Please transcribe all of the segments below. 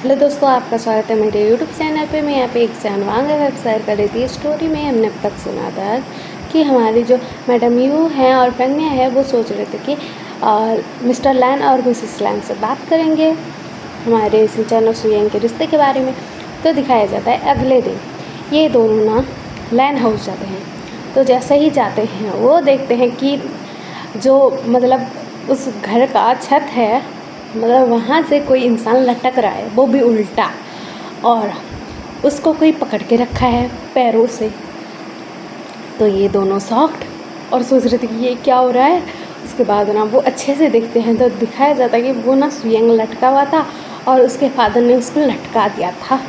Hello दोस्तों, आपका स्वागत है मेरे यूट्यूब चैनल पे। मैं यहाँ पे एक जानवांग वेब शेयर कर रही थी। स्टोरी में हमने अब तक सुना था कि हमारी जो मैडम यू हैं और फेंगमिया है वो सोच रहे थे कि मिस्टर लैन और मिसेस लैन से बात करेंगे हमारे शिनचैन और सुयेंग के रिश्ते के बारे में। तो दिखाया जाता है अगले दिन ये दोनों ना लैन हाउस जाते हैं। तो जैसे ही जाते हैं वो देखते हैं कि जो मतलब उस घर का छत है, मतलब वहाँ से कोई इंसान लटक रहा है, वो भी उल्टा, और उसको कोई पकड़ के रखा है पैरों से। तो ये दोनों शॉक्ड और सोच रहे थे कि ये क्या हो रहा है। उसके बाद ना वो अच्छे से देखते हैं तो दिखाया जाता है कि वो ना सुयेंग लटका हुआ था और उसके फादर ने उसको लटका दिया था।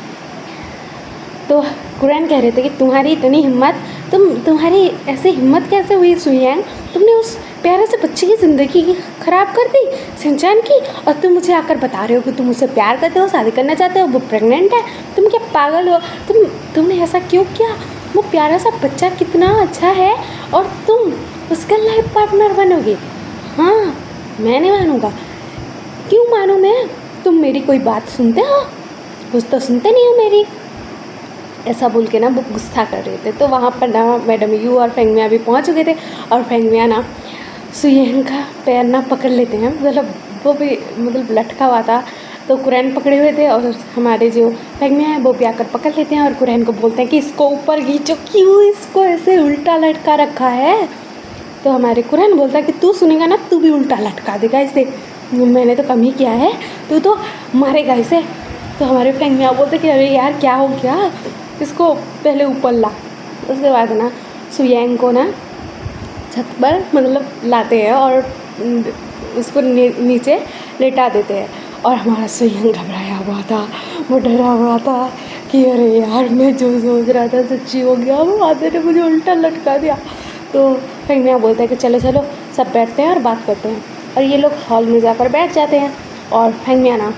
तो कुरैन कह रहे थे कि तुम्हारी इतनी हिम्मत, तुम्हारी ऐसी हिम्मत कैसे हुई सुयेंग, तुमने उस प्यारे से बच्चे की ज़िंदगी ख़राब कर दी शिनचैन की, और तुम मुझे आकर बता रहे हो कि तुम उससे प्यार करते हो, शादी करना चाहते हो, वो प्रेग्नेंट है। तुम क्या पागल हो? तुमने ऐसा क्यों किया? वो प्यारा सा बच्चा कितना अच्छा है और तुम उसका लाइफ पार्टनर बनोगे। हाँ, मैं नहीं मानूँगा। क्यों मानूँ मैं? तुम मेरी कोई बात सुनते हो? कुछ तो सुनते नहीं हो मेरी। ऐसा बोल के ना वो गुस्सा कर रहे थे। तो वहाँ पर ना मैडम यू और फेंगमिया भी पहुँच चुके थे और फेंगमिया ना सुयेंग का पैर ना पकड़ लेते हैं, मतलब वो भी मतलब लटका हुआ था तो कुरैन पकड़े हुए थे, और हमारे जो फेंगमिया है वो भी आकर पकड़ लेते हैं और कुरैन को बोलते हैं कि इसको ऊपर खींचो, क्यों इसको ऐसे उल्टा लटका रखा है। तो हमारे कुरैन बोलता है कि तू सुनेगा ना तू भी उल्टा लटका देगा इसे, मैंने तो कम ही किया है, तू तो मारेगा इसे। तो हमारे फेंगमिया बोलते कि अरे यार क्या हो गया, इसको पहले ऊपर ला। उसके बाद ना सुयेंग को ना छत पर मतलब लाते हैं और उसको नीचे लेटा देते हैं। और हमारा सुयेंग घबराया हुआ था, वो डरा हुआ था कि अरे यार मैं जो सोच रहा था सच्ची हो गया, वो आधे ने मुझे उल्टा लटका दिया। तो फेंगमिया बोलता है कि चलो चलो सब बैठते हैं और बात करते हैं। और ये लोग हॉल में जाकर बैठ जाते हैं और फेंगमिया ना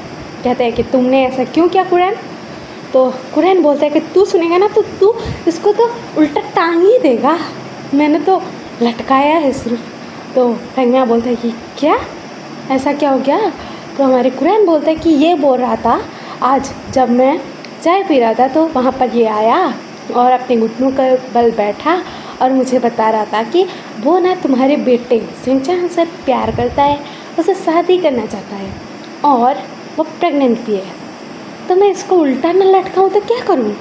कहते हैं कि तुमने ऐसा क्यों किया कुरैन। तो कुरैन बोलता है कि तू सुनेगा ना तो तू इसको तो उल्टा टांग ही देगा, मैंने तो लटकाया है सिर्फ। तो फेंगमिया बोलता है कि क्या, ऐसा क्या हो गया। तो हमारे कुरैन बोलता है कि ये बोल रहा था आज जब मैं चाय पी रहा था तो वहाँ पर ये आया और अपने घुटनों के बल बैठा और मुझे बता रहा था कि वो ना तुम्हारे बेटे शिनचैन से प्यार करता है, उसे शादी करना चाहता है और वो प्रेग्नेंट भी है। तो मैं इसको उल्टा न लटकाऊँ तो क्या करूँ।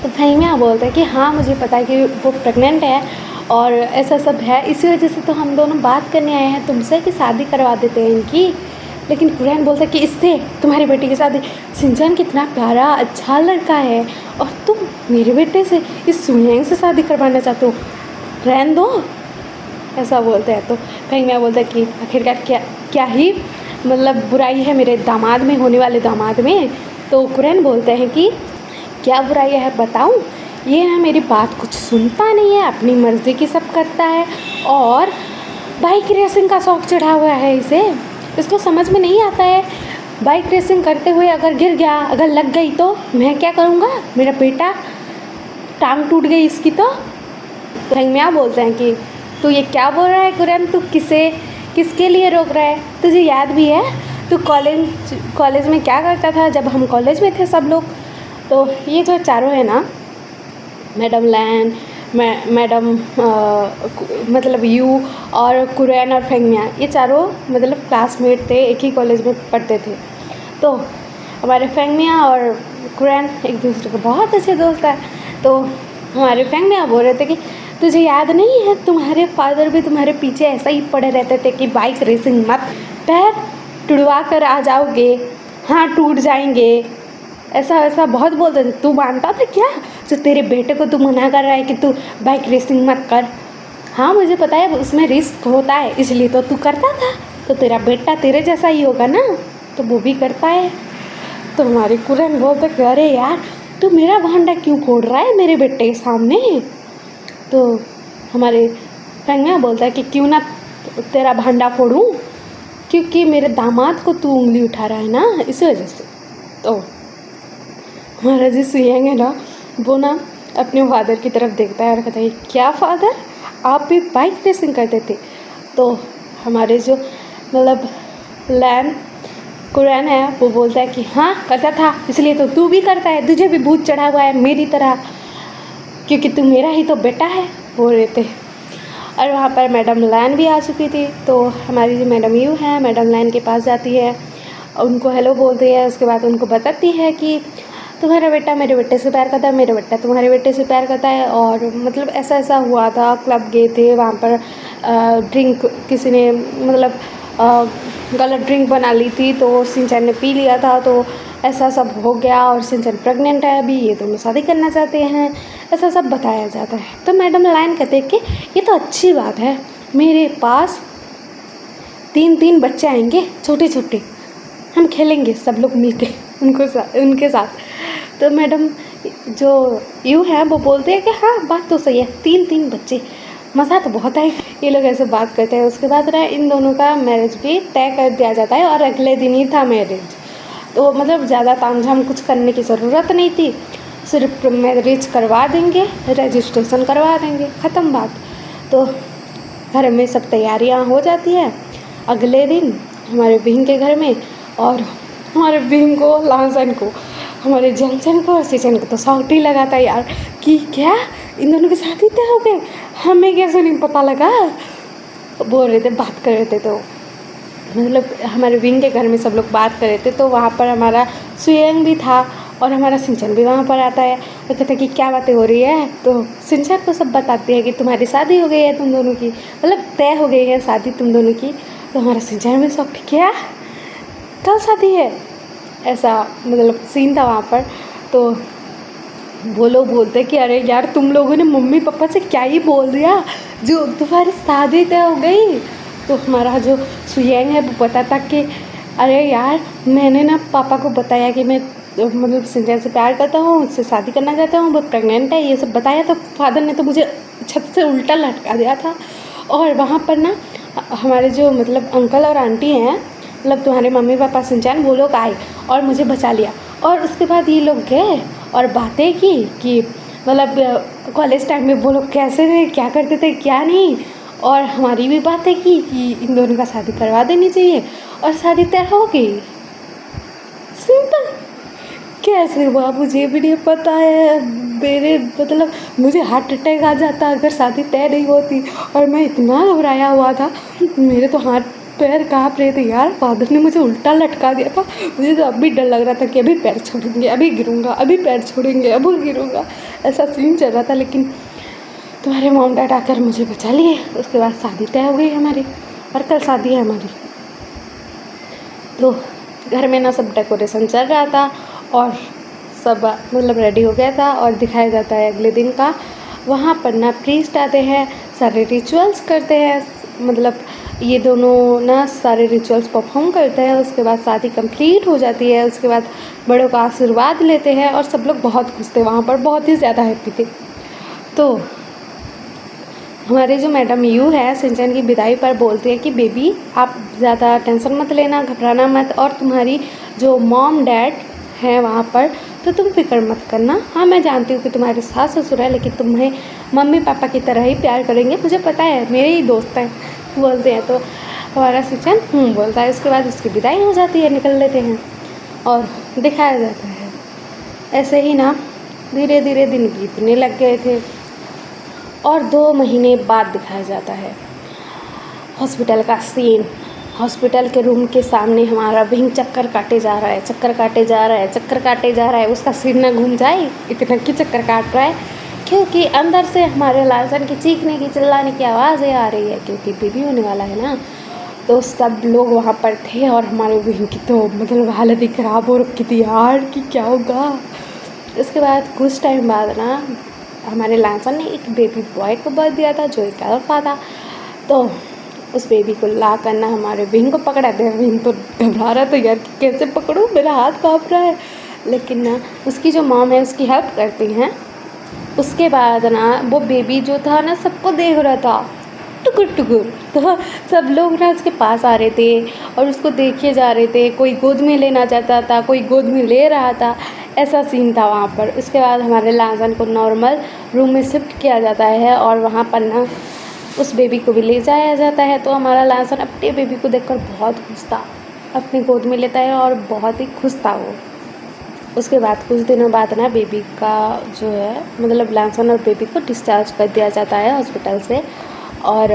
तो फेंगमिया बोलता है कि हाँ मुझे पता है कि वो प्रेग्नेंट है और ऐसा सब है, इसी वजह से तो हम दोनों बात करने आए हैं तुमसे कि शादी करवा देते हैं इनकी। लेकिन कुरैन बोलता है कि इससे तुम्हारे बेटे की शादी, शिनचैन कितना प्यारा अच्छा लड़का है और तुम मेरे बेटे से इस सुयेंग से शादी करवाना चाहते हो, रहने दो, ऐसा बोलते हैं। तो फेंगमिया बोलता है कि आखिरकार क्या ही मतलब बुराई है मेरे दामाद में, होने वाले दामाद में। तो कुरैन बोलते हैं कि क्या बुराई है बताऊं, ये ना मेरी बात कुछ सुनता नहीं है, अपनी मर्ज़ी की सब करता है और बाइक रेसिंग का शौक़ चढ़ा हुआ है इसे, इसको समझ में नहीं आता है बाइक रेसिंग करते हुए अगर गिर गया, अगर लग गई तो मैं क्या करूँगा, मेरा बेटा टांग टूट गई इसकी। तो फेंगमिया बोलते हैं कि तू ये क्या बोल रहा है कुरैन, तू किसके लिए रोक रहा है, तुझे याद भी है तू कॉलेज में क्या करता था जब हम कॉलेज में थे सब लोग। तो ये जो चारों है ना, मैडम लैन, मैडम मतलब यू और कुरैन और फेंगमिया, ये चारों मतलब क्लासमेट थे, एक ही कॉलेज में पढ़ते थे। तो हमारे फेंगमिया और कुरैन एक दूसरे के बहुत अच्छे दोस्त हैं। तो हमारे फेंगमिया बोल रहे थे कि तुझे याद नहीं है तुम्हारे फादर भी तुम्हारे पीछे ऐसा ही पड़े रहते थे कि बाइक रेसिंग मत, पैर टुड़वा कर आ जाओगे, हाँ टूट जाएंगे, ऐसा वैसा बहुत बोलते थे। तू मानता था क्या जो तेरे बेटे को तू मना कर रहा है कि तू बाइक रेसिंग मत कर। हाँ मुझे पता है उसमें रिस्क होता है इसलिए तो तू करता था, तो तेरा बेटा तेरे जैसा ही होगा ना, तो वो भी करता है। तो हमारे कुरैन बोलते कि अरे यार तू मेरा भांडा क्यों फोड़ रहा है मेरे बेटे के सामने। तो हमारे फेंगमिया बोलता है कि क्यों ना तेरा भांडा फोड़ूं, क्योंकि मेरे दामाद को तू उंगली उठा रहा है ना, इस वजह से। तो हमारा जी सुयेंग है ना, वो ना अपने फादर की तरफ देखता है और कहता है क्या फादर आप भी बाइक रेसिंग करते थे। तो हमारे जो मतलब लैन कुरैन है वो बोलता है कि हाँ करता था, इसलिए तो तू भी करता है, तुझे भी भूत चढ़ा हुआ है मेरी तरह, क्योंकि तू मेरा ही तो बेटा है, बोल रहे थे। और वहाँ पर मैडम लैन भी आ चुकी थी। तो हमारी जो मैडम यू है, मैडम लैन के पास जाती है, उनको हेलो बोलती है। उसके बाद उनको बताती है कि तुम्हारा बेटा मेरे बेटे से प्यार करता है, मेरा बेटा तुम्हारे बेटे से प्यार करता है, और मतलब ऐसा ऐसा हुआ था, क्लब गए थे, वहाँ पर ड्रिंक किसी ने मतलब गलत ड्रिंक बना ली थी, तो सिंचन ने पी लिया था, तो ऐसा सब हो गया, और सिंचन प्रेग्नेंट है अभी, ये दोनों शादी करना चाहते हैं, ऐसा सब बताया जाता है। तो मैडम लाइन कहते हैं कि ये तो अच्छी बात है, मेरे पास 3 बच्चे आएंगे छोटे छोटे, हम खेलेंगे सब लोग मिलके उनके साथ। तो मैडम जो यू है वो बोलते हैं कि हाँ बात तो सही है, 3 बच्चे, मज़ा तो बहुत आएगा। ये लोग ऐसे बात करते हैं। उसके बाद ना इन दोनों का मैरिज भी तय कर दिया जाता है, और अगले दिन ही था मैरिज। तो मतलब ज़्यादा तामझाम कुछ करने की ज़रूरत नहीं थी, सिर्फ मैरिज करवा देंगे, रजिस्ट्रेशन करवा देंगे, ख़त्म बात। तो घर में सब तैयारियां हो जाती है अगले दिन हमारे बिंग के घर में, और हमारे बिंग को, लांसन को, हमारे जंक्शन को और सिचन को तो साउट ही लगा था यार कि क्या इन दोनों की शादी तय हो गई, हमें कैसे नहीं पता लगा। बोल रहे थे, बात कर रहे थे, तो मतलब हमारे विंग के घर में सब लोग बात कर रहे थे। तो वहाँ पर हमारा सुयंग भी था और हमारा सिंचन भी वहाँ पर आता है। वो कहते हैं कि क्या बातें हो रही है, तो सिंचन को सब बताती है कि तुम्हारी शादी हो गई है तुम दोनों की, मतलब तय हो गई है शादी तुम दोनों की। तो हमारा सिंचन भी सब क्या कल शादी है, ऐसा मतलब सीन था वहाँ पर। तो वो लोग बोलते कि अरे यार तुम लोगों ने मम्मी पापा से क्या ही बोल दिया, जो तुम्हारी शादी तय हो गई। तो हमारा जो सुयंग है वो बताता कि अरे यार मैंने ना पापा को बताया कि मैं मतलब सिंचन से प्यार करता हूँ, उससे शादी करना चाहता हूँ, वो प्रेग्नेंट है, ये सब बताया। तो फादर ने तो मुझे छत से उल्टा लटका दिया था। और वहाँ पर ना हमारे जो मतलब अंकल और आंटी हैं, मतलब तुम्हारे मम्मी पापा सिंचन, वो लोग आए और मुझे बचा लिया। और उसके बाद ये लोग गए और बातें की कि मतलब कॉलेज टाइम में वो लोग कैसे थे, क्या करते थे क्या नहीं, और हमारी भी बातें की कि इन दोनों का शादी करवा देनी चाहिए, और शादी तय हो गई। सिंपल। कैसे हुआ मुझे भी नहीं पता है, मेरे मतलब मुझे हार्ट अटैक आ जाता अगर शादी तय नहीं होती। और मैं इतना घबराया हुआ था, मेरे तो हाथ पैर काँप रहे थे यार, फादर ने मुझे उल्टा लटका दिया था। मुझे तो अब भी डर लग रहा था कि अभी पैर छोड़ेंगे, अभी गिरूंगा, अभी पैर छोड़ेंगे, अभी गिरूंगा, ऐसा सीन चल रहा था। लेकिन तुम्हारे मॉम डैड आकर मुझे बचा लिए। उसके बाद शादी तय हो गई हमारी, और कल शादी है हमारी। तो घर में ना सब डेकोरेशन चल रहा था और सब मतलब रेडी हो गया था, और दिखाया जाता है अगले दिन का। वहाँ पर ना प्रीस्ट आते हैं, सारे रिचुअल्स करते हैं, मतलब ये दोनों ना सारे रिचुअल्स परफॉर्म करते हैं। उसके बाद शादी कंप्लीट हो जाती है। उसके बाद बड़ों का आशीर्वाद लेते हैं, और सब लोग बहुत खुश थे वहाँ पर, बहुत ही ज़्यादा हैप्पी थे। तो हमारे जो मैडम यू है सिंचन की विदाई पर बोलती है कि बेबी आप ज़्यादा टेंशन मत लेना, घबराना मत, और तुम्हारी जो मॉम डैड हैं वहाँ पर, तो तुम फिक्र मत करना। हाँ मैं जानती हूँ कि तुम्हारे सास ससुर है, लेकिन तुम्हें मम्मी पापा की तरह ही प्यार करेंगे, मुझे पता है, मेरे ही दोस्त हैं, बोलते हैं। तो हमारा सिंचन बोलता है। उसके बाद उसकी विदाई हो जाती है, निकल लेते हैं, और दिखाया जाता है ऐसे ही ना धीरे धीरे दिन बीतने लग गए थे। और 2 महीने बाद दिखाया जाता है हॉस्पिटल का सीन। हॉस्पिटल के रूम के सामने हमारा विंग चक्कर काटे जा रहा है, चक्कर काटे जा रहा है, चक्कर काटे जा रहा है। उसका सिर ना घूम जाए इतना कि चक्कर काट रहा है, क्योंकि अंदर से हमारे लालसन की चीखने की चिल्लाने की आवाज़ें आ रही है, क्योंकि बेबी होने वाला है ना। तो सब लोग वहाँ पर थे, और हमारे विंग की तो मतलब हालत ही ख़राब हो रखी थी यार कि क्या होगा। उसके बाद कुछ टाइम बाद ना हमारे लांसन ने एक बेबी बॉय को बर्थ दिया था, जो एक अल्फा था। तो उस बेबी को ला कर ना हमारे विंग को पकड़ा था। विंग तो घबरा रहा था यार कि कैसे पकड़ूं, मेरा हाथ काँप रहा है। लेकिन ना उसकी जो मॉम है उसकी हेल्प करती हैं। उसके बाद ना वो बेबी जो था ना सबको देख रहा था टुकुर टुकुर, तो सब लोग ना उसके पास आ रहे थे और उसको देखे जा रहे थे। कोई गोद में लेना चाहता था, कोई गोद में ले रहा था, ऐसा सीन था वहाँ पर। उसके बाद हमारे लांसन को नॉर्मल रूम में शिफ्ट किया जाता है, और वहाँ पर ना उस बेबी को भी ले जाया जाता है। तो हमारा लांसन अपने बेबी को देखकर बहुत खुश था। अपनी गोद में लेता है और बहुत ही खुश था वो। उसके बाद कुछ दिनों बाद ना बेबी का जो है मतलब लैंसन और बेबी को डिस्चार्ज कर दिया जाता है हॉस्पिटल से, और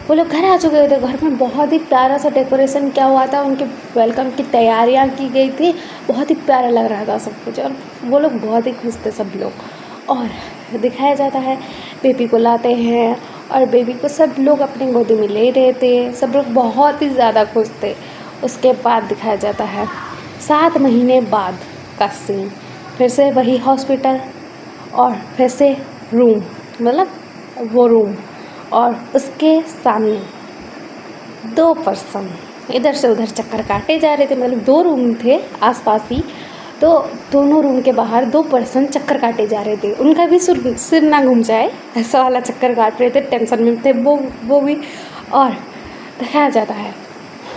वो लोग घर आ चुके थे। घर में बहुत ही प्यारा सा डेकोरेशन किया हुआ था, उनके वेलकम की तैयारियां की गई थी, बहुत ही प्यारा लग रहा था सब कुछ, और वो लोग बहुत ही खुश थे सब लोग। और दिखाया जाता है बेबी को लाते हैं और बेबी को सब लोग अपनी गोदी में ले रहे थे, सब लोग बहुत ही ज़्यादा खुश थे। उसके बाद दिखाया जाता है 7 महीने बाद का सीन, फिर से वही हॉस्पिटल और फिर से रूम, मतलब वो रूम, और उसके सामने 2 पर्सन इधर से उधर चक्कर काटे जा रहे थे। मतलब 2 रूम थे आसपास ही, तो दोनों रूम के बाहर 2 पर्सन चक्कर काटे जा रहे थे। उनका भी सिर ना घूम जाए ऐसा वाला चक्कर काट रहे थे, टेंशन में थे वो भी। और दिखाया जाता है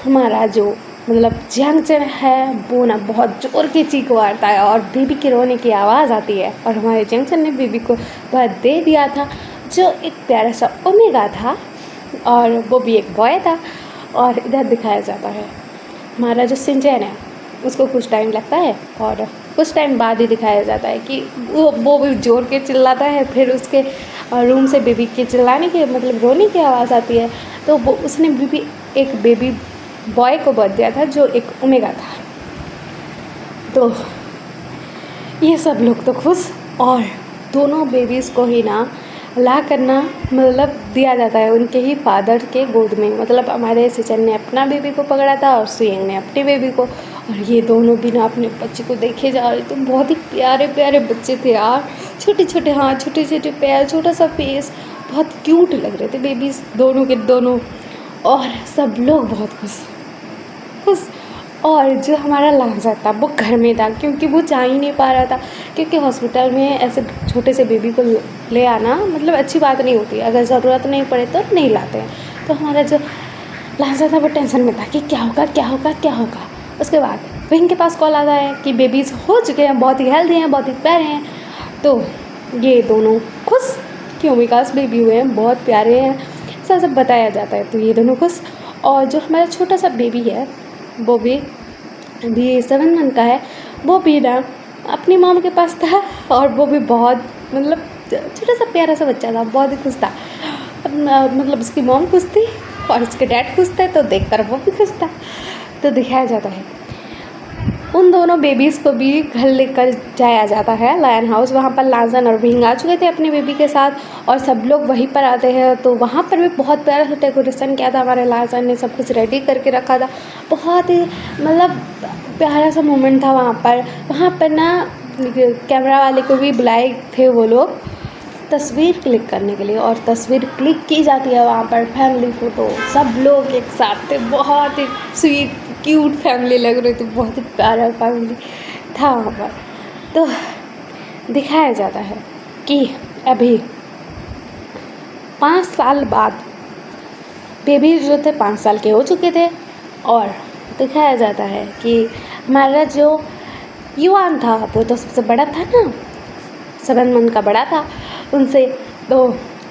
हमारा जो मतलब जंक्शन है वो ना बहुत जोर की चीख मारता है और बेबी के रोने की आवाज़ आती है, और हमारे जंक्शन ने बेबी को बहुत दे दिया था, जो एक प्यारा सा ओमेगा था, और वो भी एक बॉय था। और इधर दिखाया जाता है हमारा जो सिंचैन है उसको कुछ टाइम लगता है, और कुछ टाइम बाद ही दिखाया जाता है कि वो भी जोर के चिल्लाता है। फिर उसके रूम से बेबी के चिल्लाने की मतलब रोने की आवाज़ आती है, तो वो उसने एक बेबी बॉय को बर्थ दिया था जो एक ओमेगा था। तो ये सब लोग तो खुश, और दोनों बेबीज़ को ही ना ला करना मतलब दिया जाता है उनके ही फादर के गोद में। मतलब हमारे सिचन ने अपना बेबी को पकड़ा था और सुयंग ने अपने बेबी को, और ये दोनों भी ना अपने बच्चे को देखे जा रहे। तो बहुत ही प्यारे प्यारे बच्चे थे यार, छोटे छोटे हाथ, छोटे छोटे पैर, छोटा सा फेस, बहुत क्यूट लग रहे थे बेबीज़ दोनों के दोनों। और सब लोग बहुत खुश। और जो हमारा लांसा था वो घर में था, क्योंकि वो जा ही नहीं पा रहा था, क्योंकि हॉस्पिटल में ऐसे छोटे से बेबी को ले आना मतलब अच्छी बात नहीं होती, अगर ज़रूरत नहीं पड़े तो नहीं लाते हैं। तो हमारा जो लांसा था वो टेंशन में था कि क्या होगा क्या होगा क्या होगा। उसके बाद विंग के पास कॉल आता है कि बेबीज़ हो चुके हैं, बहुत ही हेल्दी हैं, बहुत ही प्यारे हैं। तो ये दोनों खुश कि ओमेगास बेबी हुए हैं, बहुत प्यारे हैं, ऐसा सब बताया जाता है। तो ये दोनों खुश। और जो हमारा छोटा सा बेबी है वो भी अभी 7 मंथ का है, वो भी ना अपनी मॉम के पास था, और वो भी बहुत मतलब छोटा सा प्यारा सा बच्चा था, बहुत ही खुश था। मतलब उसकी मॉम खुश थी और उसके डैड खुश थे, तो देखकर वो भी खुश था। तो दिखाया जाता है उन दोनों बेबीज़ को भी घर लेकर जाया जाता है लायन हाउस। वहाँ पर लाजन और विंग आ चुके थे अपने बेबी के साथ, और सब लोग वहीं पर आते हैं। तो वहाँ पर भी बहुत प्यारा सा डेकोरेशन किया था, हमारे लाजन ने सब कुछ रेडी करके रखा था। बहुत ही मतलब प्यारा सा मोमेंट था वहाँ पर ना कैमरा वाले को भी बुलाए थे वो लोग तस्वीर क्लिक करने के लिए, और तस्वीर क्लिक की जाती है वहाँ पर, फैमिली फ़ोटो, सब लोग एक साथ थे। बहुत ही स्वीट क्यूट फैमिली लग रही थी, बहुत ही प्यारा फैमिली था वहाँ पर। तो दिखाया जाता है कि अभी 5 साल बाद बेबी जो थे 5 साल के हो चुके थे, और दिखाया जाता है कि हमारा जो युवान था वो तो सबसे बड़ा था ना, 7 मंथ का बड़ा था उनसे, तो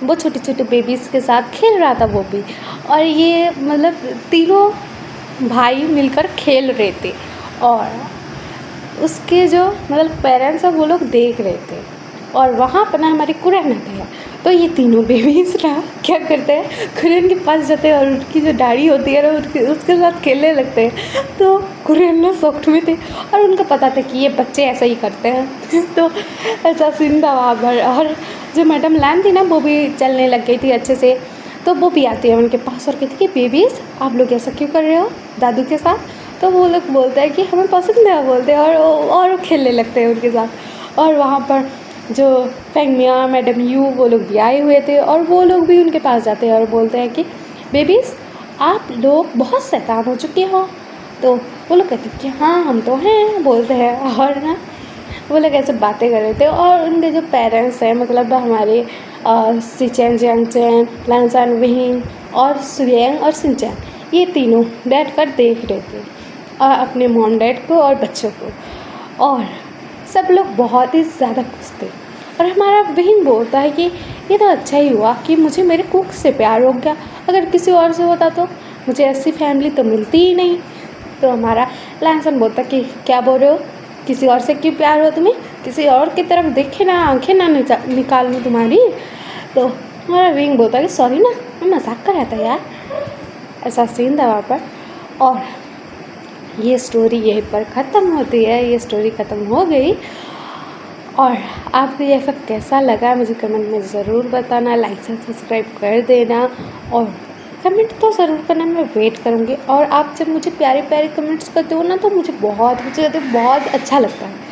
वो छोटे छोटे बेबीज़ के साथ खेल रहा था वो भी। और ये मतलब तीनों भाई मिलकर खेल रहे थे, और उसके जो मतलब पेरेंट्स हैं वो लोग देख रहे थे। और वहाँ पर ना हमारी कुरैन थे, तो ये तीनों बेबीज़ ना क्या करते हैं, कुरैन के पास जाते हैं और उनकी जो दाढ़ी होती है ना उसके साथ खेलने लगते हैं। तो कुरैन ना शॉक्ड में थे, और उनको पता था कि ये बच्चे ऐसा ही करते हैं। तो ऐसा सीन था वहाँ पर। और जो मैडम लैन थी ना वो भी चलने लग गई थी अच्छे से, तो वो भी आती है उनके पास और कहती है कि बेबीज़ आप लोग ऐसा क्यों कर रहे हो दादू के साथ। तो वो लोग बोलते हैं कि हमें पसंद है बोलते हैं, और खेलने लगते हैं उनके साथ। और वहाँ पर जो फेंग मिया मैडम यू वो लोग भी आए हुए थे, और वो लोग भी उनके पास जाते हैं और बोलते हैं कि बेबीज़ आप लोग बहुत शैतान हो चुके हो। तो वो लोग कहते हैं कि हाँ हम तो हैं बोलते हैं, और ना वो लोग ऐसे बातें कर रहे थे। और उनके जो पेरेंट्स हैं मतलब हमारे सिचैन, जंगचैन, लांसान, विंग और सुयंग और सिंचैन, ये तीनों बैठ कर देख रहे थे अपने मॉम डैड को और बच्चों को, और सब लोग बहुत ही ज़्यादा खुश थे। और हमारा विंग बोलता है कि ये तो अच्छा ही हुआ कि मुझे मेरे कुक से प्यार हो गया, अगर किसी और से होता तो मुझे ऐसी फैमिली तो मिलती ही नहीं। तो हमारा लैंसन बोलता कि क्या बोल रहे हो, किसी और से क्यों प्यार हो तुम्हें, किसी और की तरफ देखे ना, आंखें ना निकाल लूँ तुम्हारी। तो हमारा विंग बोलता कि सॉरी ना, मैं मजाक कर रहा था यार। ऐसा सीन था वहाँ पर। और ये स्टोरी यहीं पर ख़त्म होती है, ये स्टोरी ख़त्म हो गई। और आपको ये सब कैसा लगा मुझे कमेंट में ज़रूर बताना, लाइक से सब्सक्राइब कर देना और कमेंट तो ज़रूर करना, मैं वेट करूँगी। और आप जब मुझे प्यारे प्यारे कमेंट्स करते हो ना तो मुझे बहुत अच्छा लगता है।